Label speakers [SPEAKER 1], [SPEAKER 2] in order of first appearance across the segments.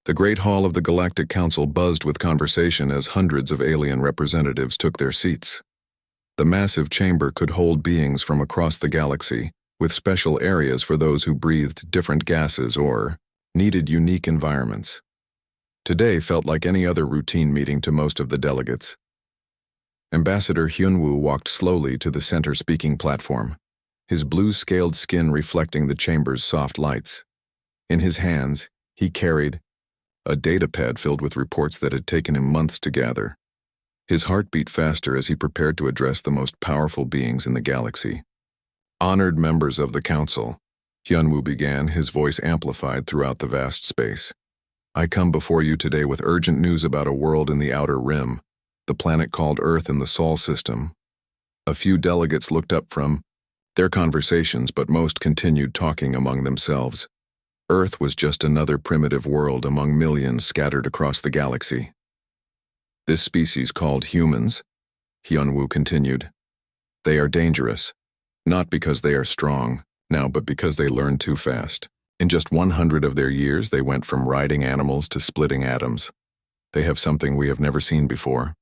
[SPEAKER 1] The Great Hall of the Galactic Council buzzed with conversation as hundreds of alien representatives took their seats. The massive chamber could hold beings from across the galaxy, with special areas for those who breathed different gases or needed unique environments. Today felt like any other routine meeting to most of the delegates. Ambassador Hyunwoo walked slowly to the center speaking platform, his blue-scaled skin reflecting the chamber's soft lights. In his hands, he carried a datapad filled with reports that had taken him months to gather. His heart beat faster as he prepared to address the most powerful beings in the galaxy. Honored members of the council, Hyunwoo began, his voice amplified throughout the vast space. I come before you today with urgent news about a world in the outer rim, the planet called Earth in the Sol system. A few delegates looked up from their conversations, but most continued talking among themselves. Earth was just another primitive world among millions scattered across the galaxy. This species called humans, Hyunwoo continued. They are dangerous, not because they are strong now, but because they learned too fast. In just 100 of their years, they went from riding animals to splitting atoms. They have something we have never seen before.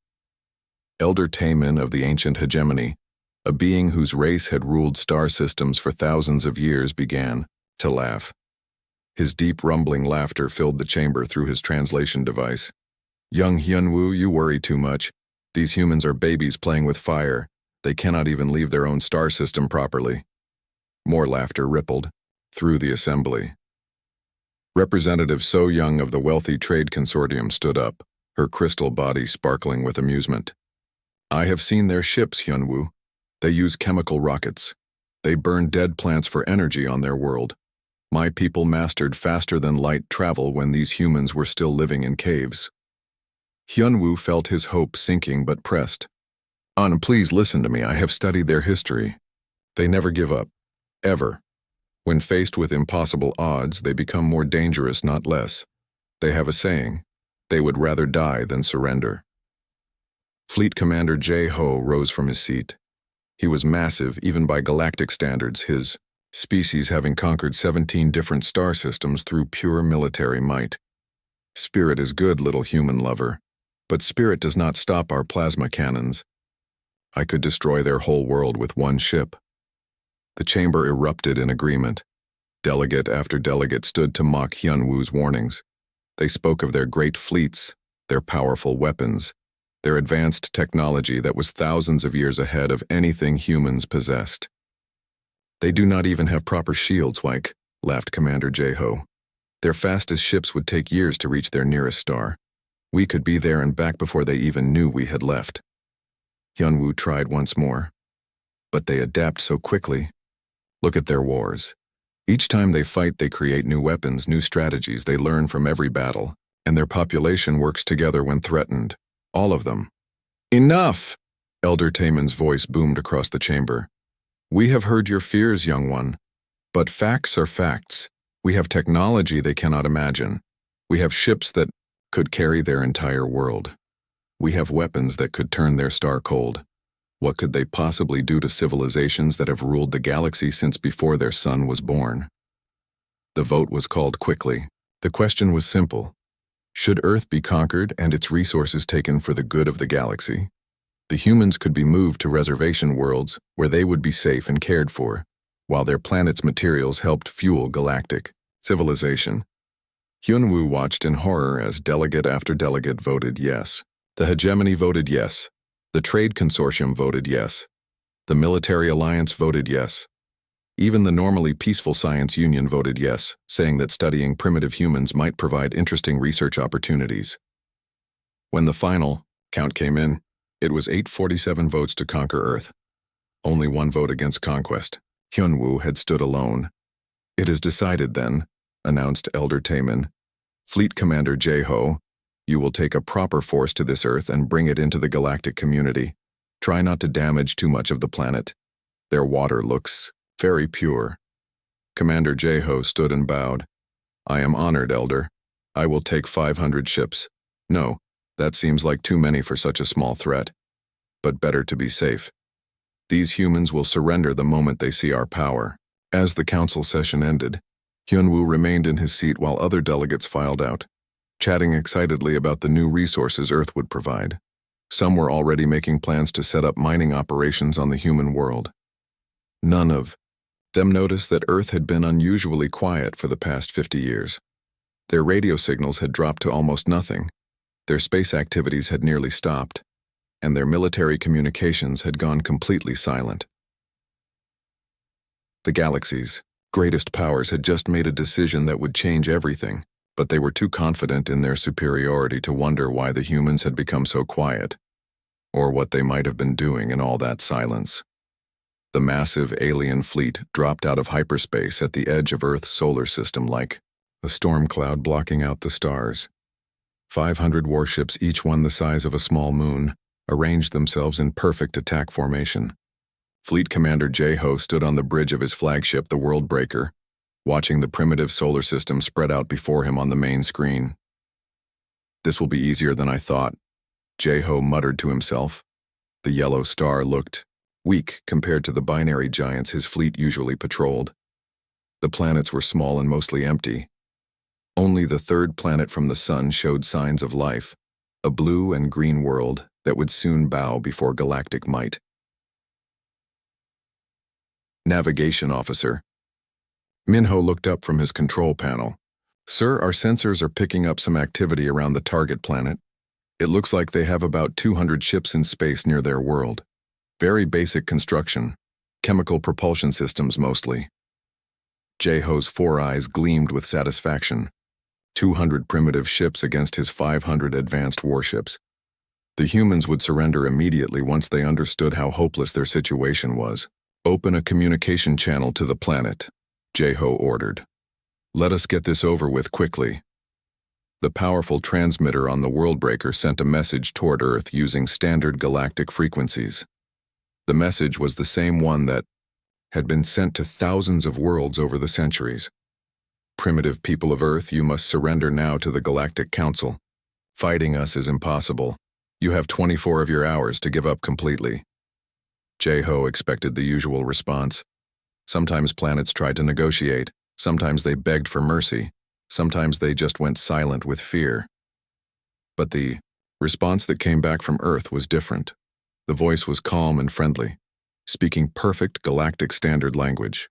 [SPEAKER 1] Elder Taemin of the ancient hegemony, a being whose race had ruled star systems for thousands of years, began to laugh. His deep rumbling laughter filled the chamber through his translation device. Young Hyunwoo, you worry too much. These humans are babies playing with fire. They cannot even leave their own star system properly. More laughter rippled through the assembly. Representative So Young of the Wealthy Trade Consortium stood up, her crystal body sparkling with amusement. I have seen their ships, Hyunwoo. They use chemical rockets. They burn dead plants for energy on their world. My people mastered faster-than-light travel when these humans were still living in caves. Hyunwoo felt his hope sinking but pressed. Please listen to me. I have studied their history. They never give up. Ever. When faced with impossible odds, they become more dangerous, not less. They have a saying, they would rather die than surrender. Fleet Commander Jae-ho rose from his seat. He was massive, even by galactic standards, his species having conquered 17 different star systems through pure military might. Spirit is good, little human lover, but spirit does not stop our plasma cannons. I could destroy their whole world with one ship. The chamber erupted in agreement. Delegate after delegate stood to mock Hyunwoo's warnings. They spoke of their great fleets, their powerful weapons, their advanced technology that was thousands of years ahead of anything humans possessed. They do not even have proper shields, Wyke, laughed Commander Jae-ho. Their fastest ships would take years to reach their nearest star. We could be there and back before they even knew we had left. Hyunwoo tried once more. But they adapt so quickly. Look at their wars. Each time they fight, they create new weapons, new strategies. They learn from every battle, and their population works together when threatened. All of them. Enough! Elder Taemin's voice boomed across the chamber. We have heard your fears, young one. But facts are facts. We have technology they cannot imagine. We have ships that could carry their entire world. We have weapons that could turn their star cold. What could they possibly do to civilizations that have ruled the galaxy since before their sun was born? The vote was called quickly. The question was simple. Should Earth be conquered and its resources taken for the good of the galaxy? The humans could be moved to reservation worlds where they would be safe and cared for, while their planet's materials helped fuel galactic civilization. Hyunwoo watched in horror as delegate after delegate voted yes. The hegemony voted yes. The Trade Consortium voted yes. The Military Alliance voted yes. Even the normally peaceful Science Union voted yes, saying that studying primitive humans might provide interesting research opportunities. When the final count came in, it was 847 votes to conquer Earth. Only one vote against conquest. Hyunwoo had stood alone. It is decided then, announced Elder Taemin. Fleet Commander Jae-ho, you will take a proper force to this Earth and bring it into the galactic community. Try not to damage too much of the planet. Their water looks very pure. Commander Jae-ho stood and bowed. I am honored, Elder. I will take 500 ships. No, that seems like too many for such a small threat. But better to be safe. These humans will surrender the moment they see our power. As the council session ended, Hyunwoo remained in his seat while other delegates filed out. chatting excitedly about the new resources Earth would provide. Some were already making plans to set up mining operations on the human world. None of them noticed that Earth had been unusually quiet for the past 50 years. Their radio signals had dropped to almost nothing, their space activities had nearly stopped, and their military communications had gone completely silent. The galaxy's greatest powers had just made a decision that would change everything, but they were too confident in their superiority to wonder why the humans had become so quiet, or what they might have been doing in all that silence. The massive alien fleet dropped out of hyperspace at the edge of Earth's solar system like a storm cloud blocking out the stars. 500 warships, each one the size of a small moon, arranged themselves in perfect attack formation. Fleet Commander J-Ho stood on the bridge of his flagship, the World Breaker, watching the primitive solar system spread out before him on the main screen. "This will be easier than I thought," J-Ho muttered to himself. The yellow star looked weak compared to the binary giants his fleet usually patrolled. The planets were small and mostly empty. Only the third planet from the sun showed signs of life, a blue and green world that would soon bow before galactic might. Navigation Officer. Minho looked up from his control panel. "Sir, our sensors are picking up some activity around the target planet. It looks like they have about 200 ships in space near their world. Very basic construction, chemical propulsion systems mostly." J-Ho's 4 eyes gleamed with satisfaction. 200 primitive ships against his 500 advanced warships. The humans would surrender immediately once they understood how hopeless their situation was. "Open a communication channel to the planet," J-Ho ordered. "Let us get this over with quickly." The powerful transmitter on the Worldbreaker sent a message toward Earth using standard galactic frequencies. The message was the same one that had been sent to thousands of worlds over the centuries. "Primitive people of Earth, you must surrender now to the Galactic Council. Fighting us is impossible. You have 24 of your hours to give up completely." J-Ho expected the usual response. Sometimes planets tried to negotiate, sometimes they begged for mercy, sometimes they just went silent with fear. But the response that came back from Earth was different. The voice was calm and friendly, speaking perfect galactic standard language.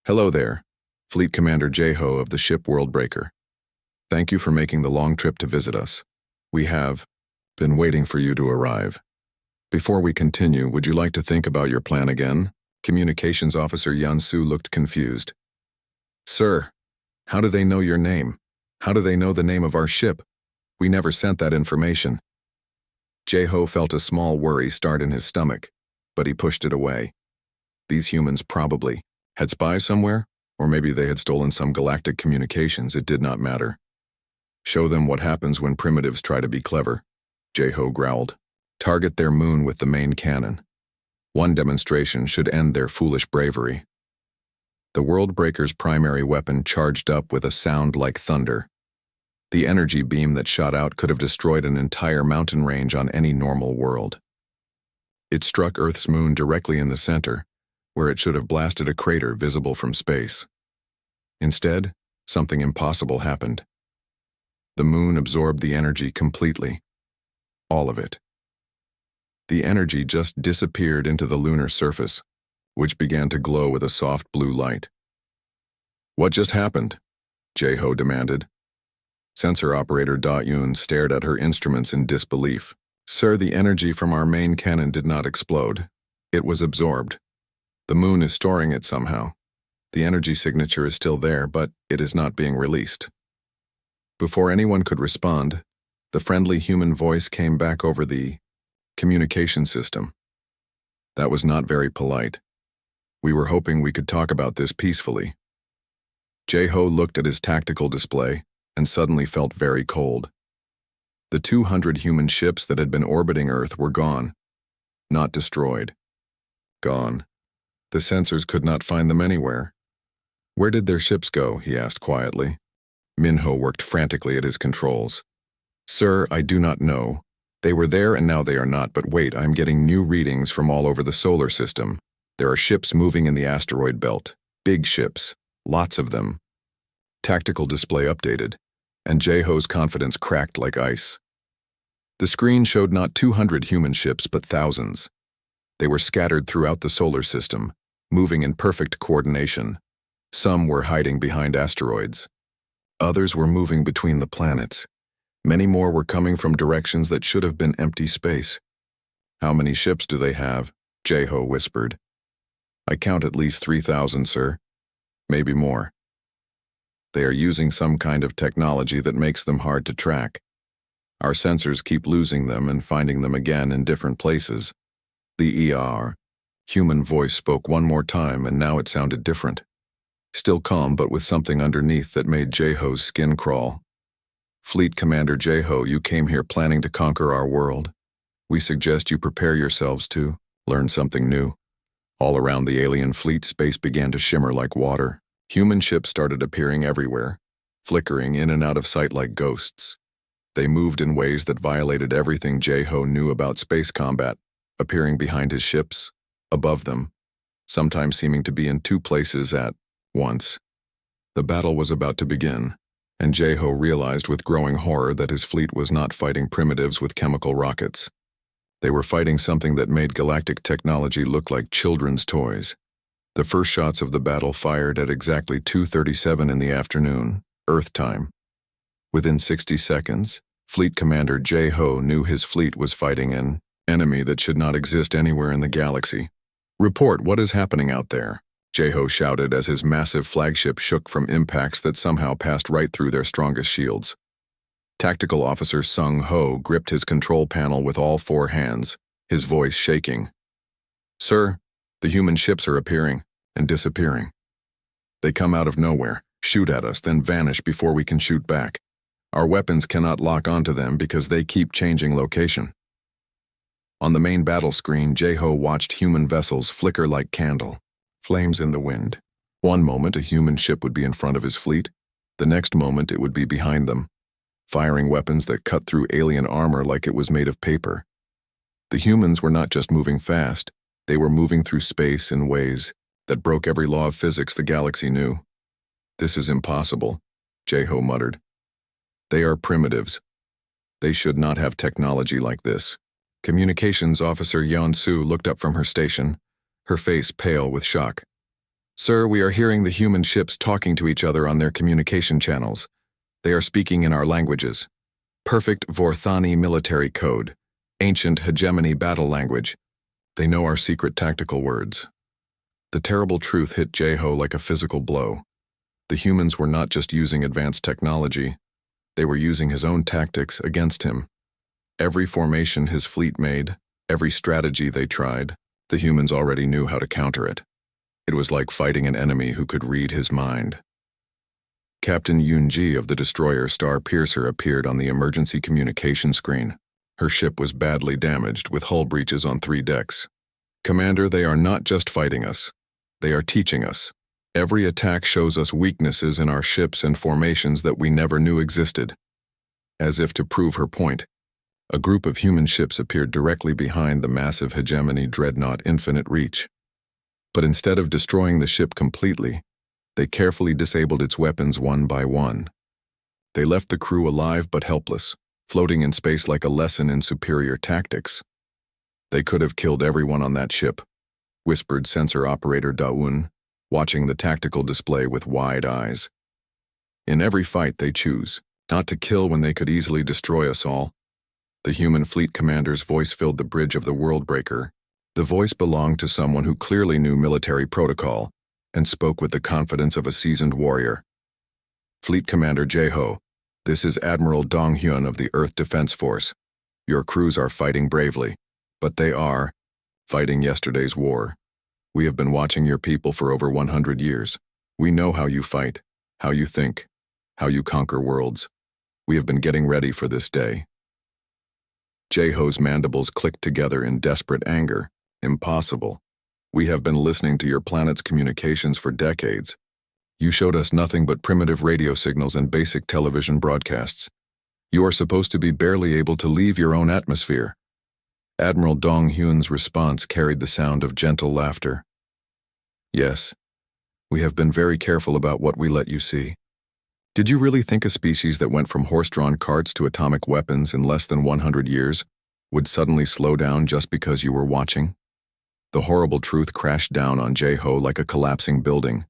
[SPEAKER 1] "Hello there, Fleet Commander J-Ho of the ship Worldbreaker. Thank you for making the long trip to visit us. We have been waiting for you to arrive. Before we continue, would you like to think about your plan again?" Communications Officer Yansu looked confused. "Sir, how do they know your name? How do they know the name of our ship? We never sent that information." J-Ho felt a small worry start in his stomach, but he pushed it away. These humans probably had spies somewhere, or maybe they had stolen some galactic communications. It did not matter. "Show them what happens when primitives try to be clever," J-Ho growled. "Target their moon with the main cannon. One demonstration should end their foolish bravery." The Worldbreaker's primary weapon charged up with a sound like thunder. The energy beam that shot out could have destroyed an entire mountain range on any normal world. It struck Earth's moon directly in the center, where it should have blasted a crater visible from space. Instead, something impossible happened. The moon absorbed the energy completely. All of it. The energy just disappeared into the lunar surface, which began to glow with a soft blue light. "What just happened?" J-Ho demanded. Sensor operator Da-Yoon stared at her instruments in disbelief. "Sir, the energy from our main cannon did not explode. It was absorbed. The moon is storing it somehow. The energy signature is still there, but it is not being released." Before anyone could respond, the friendly human voice came back over the communication system. "That was not very polite. We were hoping we could talk about this peacefully." J-Ho looked at his tactical display and suddenly felt very cold. The 200 human ships that had been orbiting Earth were gone. Not destroyed. Gone. The sensors could not find them anywhere. "Where did their ships go?" he asked quietly. Minho worked frantically at his controls. "Sir, I do not know. They were there and now they are not, but wait, I'm getting new readings from all over the solar system. There are ships moving in the asteroid belt. Big ships. Lots of them." Tactical display updated. and Jae-ho's confidence cracked like ice. The screen showed not 200 human ships, but thousands. They were scattered throughout the solar system, moving in perfect coordination. Some were hiding behind asteroids. Others were moving between the planets. Many more were coming from directions that should have been empty space. "How many ships do they have?" Jae-ho whispered. "I count at least 3,000, sir. Maybe more. They are using some kind of technology that makes them hard to track. Our sensors keep losing them and finding them again in different places." The human voice spoke one more time, and now it sounded different. Still calm, but with something underneath that made Jae-ho's skin crawl. "Fleet Commander Jae-ho, you came here planning to conquer our world. We suggest you prepare yourselves to learn something new." All around the alien fleet, space began to shimmer like water. Human ships started appearing everywhere, flickering in and out of sight like ghosts. They moved in ways that violated everything Jae-ho knew about space combat, appearing behind his ships, above them, sometimes seeming to be in two places at once. The battle was about to begin, and Jae-ho realized with growing horror that his fleet was not fighting primitives with chemical rockets. They were fighting something that made galactic technology look like children's toys. The first shots of the battle fired at exactly 2:37 in the afternoon, Earth time. Within 60 seconds, Fleet Commander Jae-ho knew his fleet was fighting an enemy that should not exist anywhere in the galaxy. "Report, what is happening out there?" Jae-ho shouted as his massive flagship shook from impacts that somehow passed right through their strongest shields. Tactical Officer Sung-ho gripped his control panel with all four hands, his voice shaking. "Sir, the human ships are appearing and disappearing. They come out of nowhere, shoot at us, then vanish before we can shoot back. Our weapons cannot lock onto them because they keep changing location." On the main battle screen, Jae-ho watched human vessels flicker like candle, flames in the wind. One moment a human ship would be in front of his fleet, the next moment it would be behind them, firing weapons that cut through alien armor like it was made of paper. The humans were not just moving fast, they were moving through space in ways that broke every law of physics the galaxy knew. "This is impossible," Jae-ho muttered. "They are primitives. They should not have technology like this." Communications Officer Yeon-soo looked up from her station, her face pale with shock. "Sir, we are hearing the human ships talking to each other on their communication channels. They are speaking in our languages. Perfect Vorthani military code, ancient hegemony battle language. They know our secret tactical words." The terrible truth hit Jae-ho like a physical blow. The humans were not just using advanced technology, they were using his own tactics against him. Every formation his fleet made, every strategy they tried, the humans already knew how to counter it. It was like fighting an enemy who could read his mind. Captain Yoon-ji of the destroyer Star Piercer appeared on the emergency communication screen. Her ship was badly damaged, with hull breaches on 3 decks. "Commander, they are not just fighting us. They are teaching us. Every attack shows us weaknesses in our ships and formations that we never knew existed." As if to prove her point, a group of human ships appeared directly behind the massive hegemony dreadnought Infinite Reach. But instead of destroying the ship completely, they carefully disabled its weapons one by one. They left the crew alive but helpless, floating in space like a lesson in superior tactics. "They could have killed everyone on that ship," whispered sensor operator Daun, watching the tactical display with wide eyes. "In every fight they choose not to kill when they could easily destroy us all." The human fleet commander's voice filled the bridge of the world breaker. The voice belonged to someone who clearly knew military protocol and spoke with the confidence of a seasoned warrior. "Fleet Commander Jae-ho, this is Admiral Dong-hyun of the Earth Defense Force. Your crews are fighting bravely, but they are fighting yesterday's war. We have been watching your people for over 100 years. We know how you fight, how you think, how you conquer worlds. We have been getting ready for this day." Jae-ho's mandibles clicked together in desperate anger. "Impossible. We have been listening to your planet's communications for decades. You showed us nothing but primitive radio signals and basic television broadcasts. You are supposed to be barely able to leave your own atmosphere." Admiral Dong-hyun's response carried the sound of gentle laughter. "Yes, we have been very careful about what we let you see. Did you really think a species that went from horse-drawn carts to atomic weapons in less than 100 years would suddenly slow down just because you were watching? The horrible truth crashed down on Jeho like a collapsing building.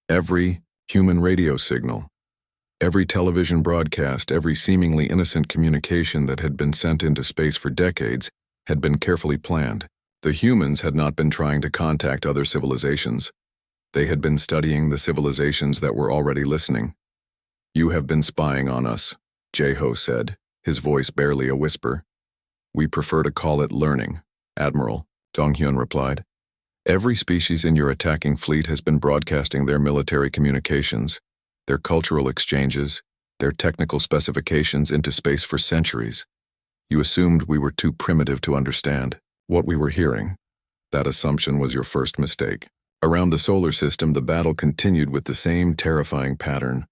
[SPEAKER 1] Every human radio signal, every television broadcast, every seemingly innocent communication that had been sent into space for decades had been carefully planned. The humans had not been trying to contact other civilizations. They had been studying the civilizations that were already listening. "You have been spying on us," Jeho said, his voice barely a whisper. "We prefer to call it learning, Admiral," Donghyun replied. "Every species in your attacking fleet has been broadcasting their military communications, their cultural exchanges, their technical specifications into space for centuries. You assumed we were too primitive to understand what we were hearing. That assumption was your first mistake." Around the solar system, the battle continued with the same terrifying pattern.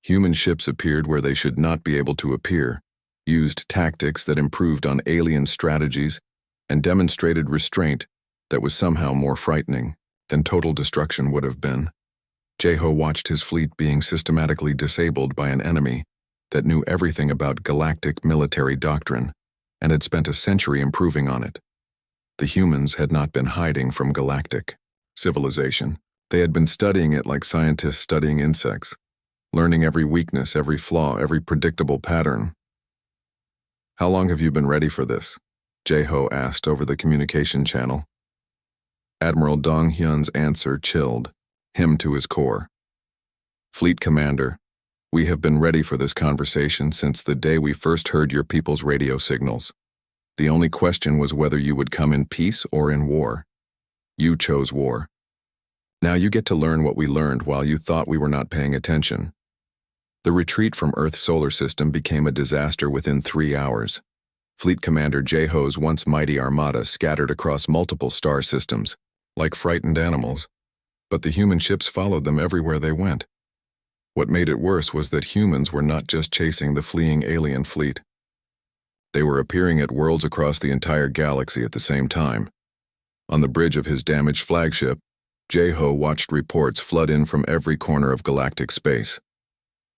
[SPEAKER 1] Human ships appeared where they should not be able to appear, used tactics that improved on alien strategies, and demonstrated restraint that was somehow more frightening than total destruction would have been. Jeho watched his fleet being systematically disabled by an enemy that knew everything about galactic military doctrine and had spent a century improving on it. The humans had not been hiding from galactic civilization. They had been studying it like scientists studying insects, learning every weakness, every flaw, every predictable pattern. "How long have you been ready for this?" Jeho asked over the communication channel. Admiral Donghyun's answer chilled him to his core. "Fleet Commander, we have been ready for this conversation since the day we first heard your people's radio signals. The only question was whether you would come in peace or in war. You chose war. Now you get to learn what we learned while you thought we were not paying attention." The retreat from Earth's solar system became a disaster within 3 hours. Fleet Commander Jeho's once mighty armada scattered across multiple star systems, like frightened animals, but the human ships followed them everywhere they went. What made it worse was that humans were not just chasing the fleeing alien fleet. They were appearing at worlds across the entire galaxy at the same time. On the bridge of his damaged flagship, Jeho watched reports flood in from every corner of galactic space.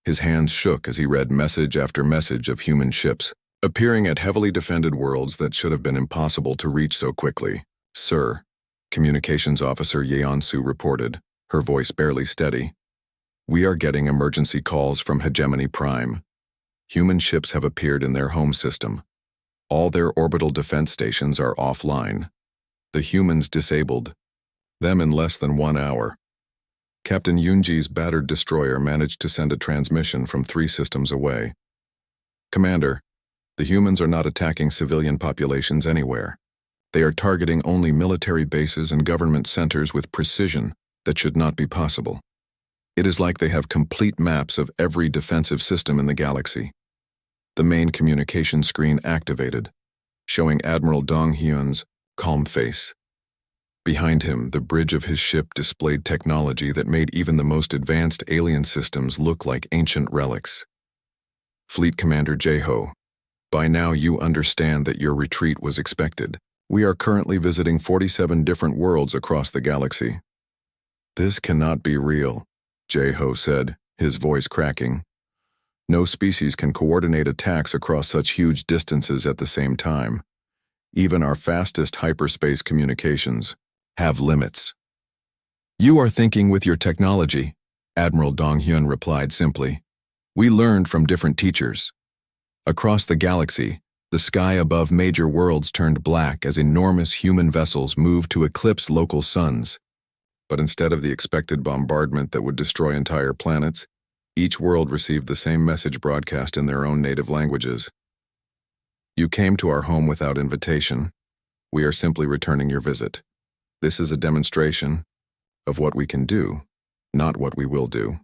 [SPEAKER 1] His hands shook as he read message after message of human ships, appearing at heavily defended worlds that should have been impossible to reach so quickly. "Sir," Communications Officer Yeonsu reported, her voice barely steady, "we are getting emergency calls from Hegemony Prime. Human ships have appeared in their home system. All their orbital defense stations are offline. The humans disabled them in less than 1 hour. Captain Yoonji's battered destroyer managed to send a transmission from 3 systems away. Commander, the humans are not attacking civilian populations anywhere. They are targeting only military bases and government centers with precision that should not be possible. It is like they have complete maps of every defensive system in the galaxy." The main communication screen activated, showing Admiral Donghyun's calm face. Behind him, the bridge of his ship displayed technology that made even the most advanced alien systems look like ancient relics. "Fleet Commander Jeho, by now you understand that your retreat was expected. We are currently visiting 47 different worlds across the galaxy." "This cannot be real," Jeho said, his voice cracking. "No species can coordinate attacks across such huge distances at the same time. Even our fastest hyperspace communications have limits." "You are thinking with your technology," Admiral Donghyun replied simply. "We learned from different teachers." Across the galaxy, the sky above major worlds turned black as enormous human vessels moved to eclipse local suns. But instead of the expected bombardment that would destroy entire planets, each world received the same message broadcast in their own native languages. "You came to our home without invitation. We are simply returning your visit. This is a demonstration of what we can do, not what we will do."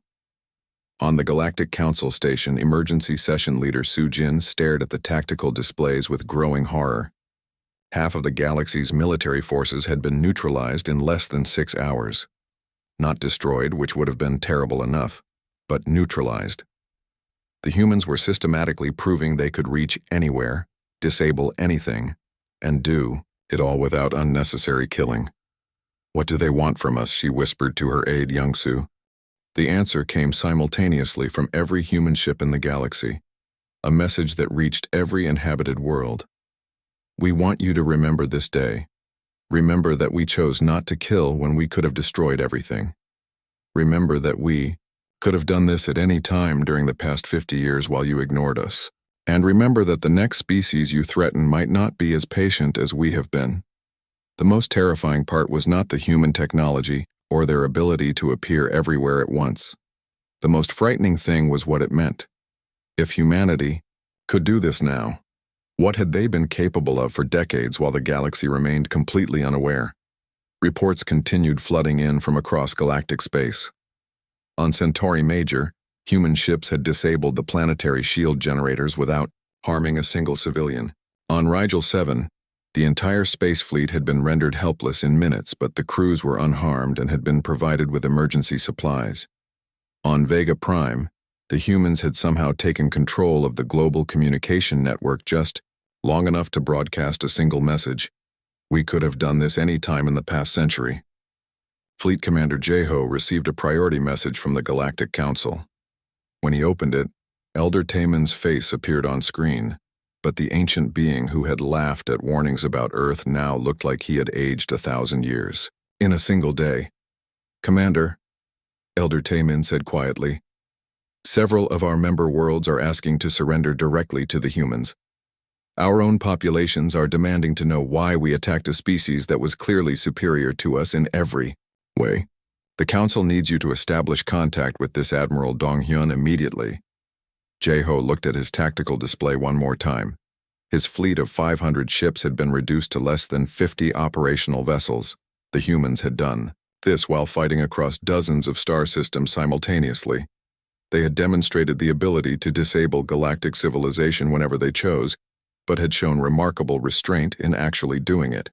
[SPEAKER 1] On the Galactic Council station, Emergency Session Leader Soo-jin stared at the tactical displays with growing horror. Half of the galaxy's military forces had been neutralized in less than 6 hours. Not destroyed, which would have been terrible enough, but neutralized. The humans were systematically proving they could reach anywhere, disable anything, and do it all without unnecessary killing. "What do they want from us?" she whispered to her aide Young-soo. The answer came simultaneously from every human ship in the galaxy, a message that reached every inhabited world. We want you to remember this day. Remember that we chose not to kill when we could have destroyed everything. Remember that we could have done this at any time during the past 50 years while you ignored us. And remember that the next species you threaten might not be as patient as we have been. The most terrifying part was not the human technology or their ability to appear everywhere at once. The most frightening thing was what it meant. If humanity could do this now, what had they been capable of for decades while the galaxy remained completely unaware? Reports continued flooding in from across galactic space. On Centauri Major, human ships had disabled the planetary shield generators without harming a single civilian. On Rigel 7, the entire space fleet had been rendered helpless in minutes, but the crews were unharmed and had been provided with emergency supplies. On Vega Prime, the humans had somehow taken control of the global communication network just long enough to broadcast a single message. We could have done this any time in the past century. Fleet Commander Jeho received a priority message from the Galactic Council. When he opened it, Elder Taman's face appeared on screen, but the ancient being who had laughed at warnings about Earth now looked like he had aged 1,000 years. In a single day. Commander, Elder Taman said quietly, several of our member worlds are asking to surrender directly to the humans. Our own populations are demanding to know why we attacked a species that was clearly superior to us in every way. The Council needs you to establish contact with this Admiral Dong-hyun immediately. Jeho looked at his tactical display one more time. His fleet of 500 ships had been reduced to less than 50 operational vessels. The humans had done this while fighting across dozens of star systems simultaneously. They had demonstrated the ability to disable galactic civilization whenever they chose, but had shown remarkable restraint in actually doing it.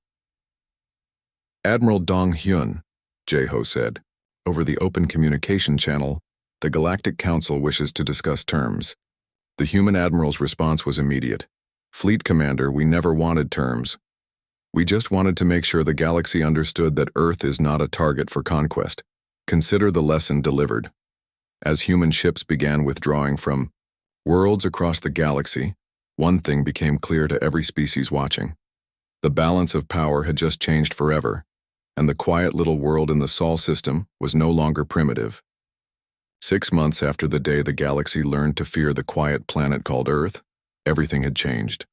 [SPEAKER 1] Admiral Dong-hyun, Jeho said, over the open communication channel, the Galactic Council wishes to discuss terms. The human admiral's response was immediate. Fleet Commander, we never wanted terms. We just wanted to make sure the galaxy understood that Earth is not a target for conquest. Consider the lesson delivered. As human ships began withdrawing from worlds across the galaxy, one thing became clear to every species watching. The balance of power had just changed forever, and the quiet little world in the Sol system was no longer primitive. 6 months after the day the galaxy learned to fear the quiet planet called Earth, everything had changed.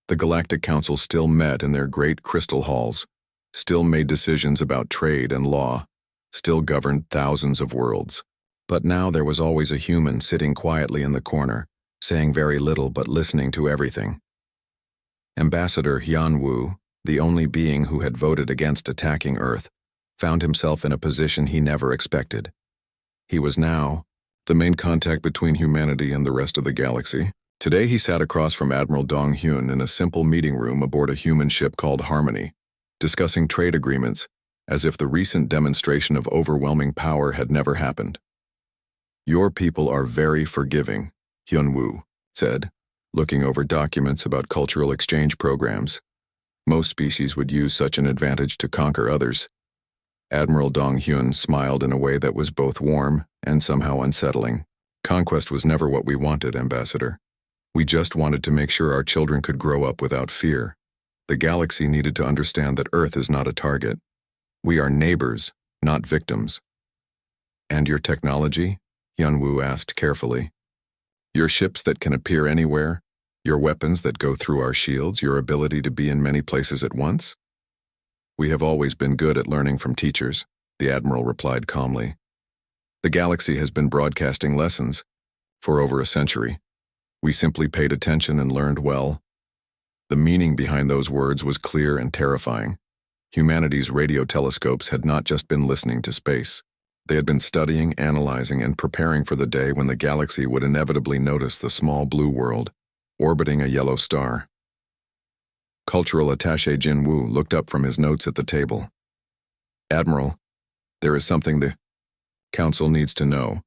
[SPEAKER 1] The Galactic Council still met in their great crystal halls, still made decisions about trade and law, still governed thousands of worlds. But now there was always a human sitting quietly in the corner, saying very little but listening to everything. Ambassador Hyun-woo, the only being who had voted against attacking Earth, found himself in a position he never expected. He was now the main contact between humanity and the rest of the galaxy. Today he sat across from Admiral Dong-hyun in a simple meeting room aboard a human ship called Harmony, discussing trade agreements as if the recent demonstration of overwhelming power had never happened. Your people are very forgiving, Hyun-woo said, looking over documents about cultural exchange programs. Most species would use such an advantage to conquer others. Admiral Dong-hyun smiled in a way that was both warm and somehow unsettling. Conquest was never what we wanted, Ambassador. We just wanted to make sure our children could grow up without fear. The galaxy needed to understand that Earth is not a target. We are neighbors, not victims. And your technology? Hyun-woo asked carefully. Your ships that can appear anywhere? Your weapons that go through our shields? Your ability to be in many places at once? We have always been good at learning from teachers, the Admiral replied calmly. The galaxy has been broadcasting lessons for over a century. We simply paid attention and learned well. The meaning behind those words was clear and terrifying. Humanity's radio telescopes had not just been listening to space. They had been studying, analyzing, and preparing for the day when the galaxy would inevitably notice the small blue world, orbiting a yellow star. Cultural Attaché Jin Woo looked up from his notes at the table. Admiral, there is something the Council needs to know.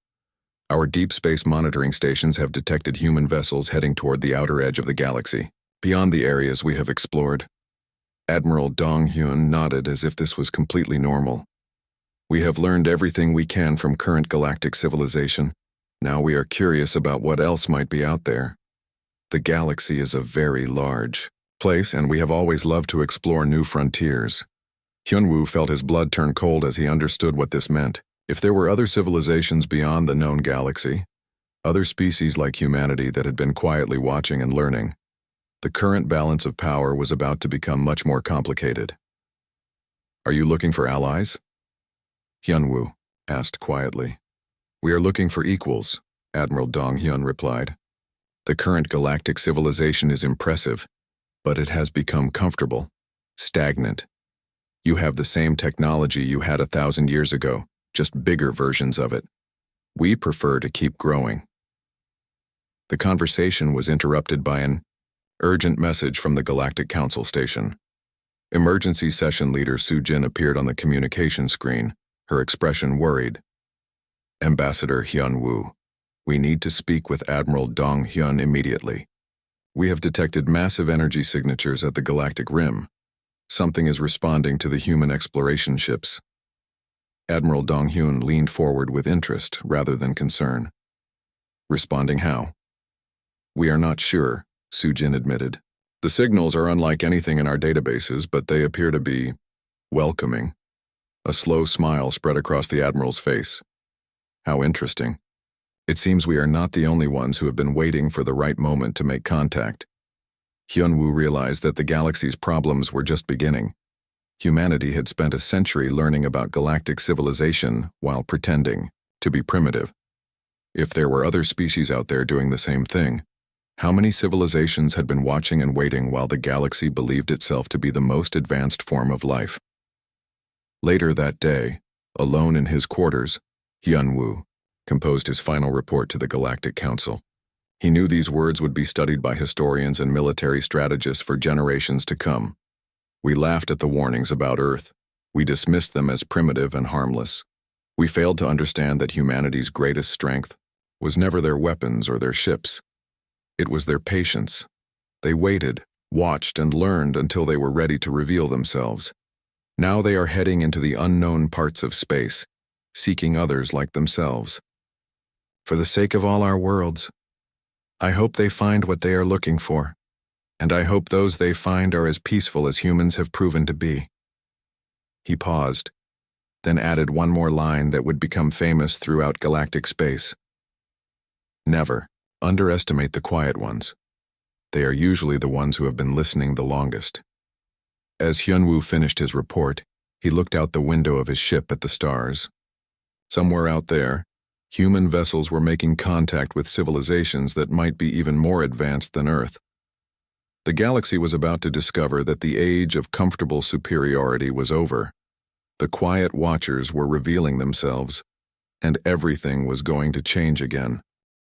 [SPEAKER 1] Our deep space monitoring stations have detected human vessels heading toward the outer edge of the galaxy, beyond the areas we have explored. Admiral Dong-hyun nodded as if this was completely normal. We have learned everything we can from current galactic civilization. Now we are curious about what else might be out there. The galaxy is a very large place, and we have always loved to explore new frontiers. Hyunwoo felt his blood turn cold as he understood what this meant. If there were other civilizations beyond the known galaxy, other species like humanity that had been quietly watching and learning, the current balance of power was about to become much more complicated. Are you looking for allies? Hyunwoo asked quietly. We are looking for equals, Admiral Dong-hyun replied. The current galactic civilization is impressive, but it has become comfortable, stagnant. You have the same technology you had 1,000 years ago, just bigger versions of it. We prefer to keep growing. The conversation was interrupted by an urgent message from the Galactic Council station. Emergency Session Leader Soo-jin appeared on the communication screen, her expression worried. Ambassador Hyunwoo, we need to speak with Admiral Dong-hyun immediately. We have detected massive energy signatures at the galactic rim. Something is responding to the human exploration ships. Admiral Dong-hyun leaned forward with interest rather than concern. Responding how? We are not sure, Soo-jin admitted. The signals are unlike anything in our databases, but they appear to be welcoming. A slow smile spread across the Admiral's face. How interesting. It seems we are not the only ones who have been waiting for the right moment to make contact. Hyunwoo realized that the galaxy's problems were just beginning. Humanity had spent a century learning about galactic civilization while pretending to be primitive. If there were other species out there doing the same thing, how many civilizations had been watching and waiting while the galaxy believed itself to be the most advanced form of life? Later that day, alone in his quarters, Hyunwoo composed his final report to the Galactic Council. He knew these words would be studied by historians and military strategists for generations to come. We laughed at the warnings about Earth. We dismissed them as primitive and harmless. We failed to understand that humanity's greatest strength was never their weapons or their ships. It was their patience. They waited, watched, and learned until they were ready to reveal themselves. Now they are heading into the unknown parts of space, seeking others like themselves. For the sake of all our worlds, I hope they find what they are looking for, and I hope those they find are as peaceful as humans have proven to be. He paused, then added one more line that would become famous throughout galactic space. Never underestimate the quiet ones. They are usually the ones who have been listening the longest. As Hyunwoo finished his report, he looked out the window of his ship at the stars. Somewhere out there, human vessels were making contact with civilizations that might be even more advanced than Earth. The galaxy was about to discover that the age of comfortable superiority was over. The quiet watchers were revealing themselves, and everything was going to change again.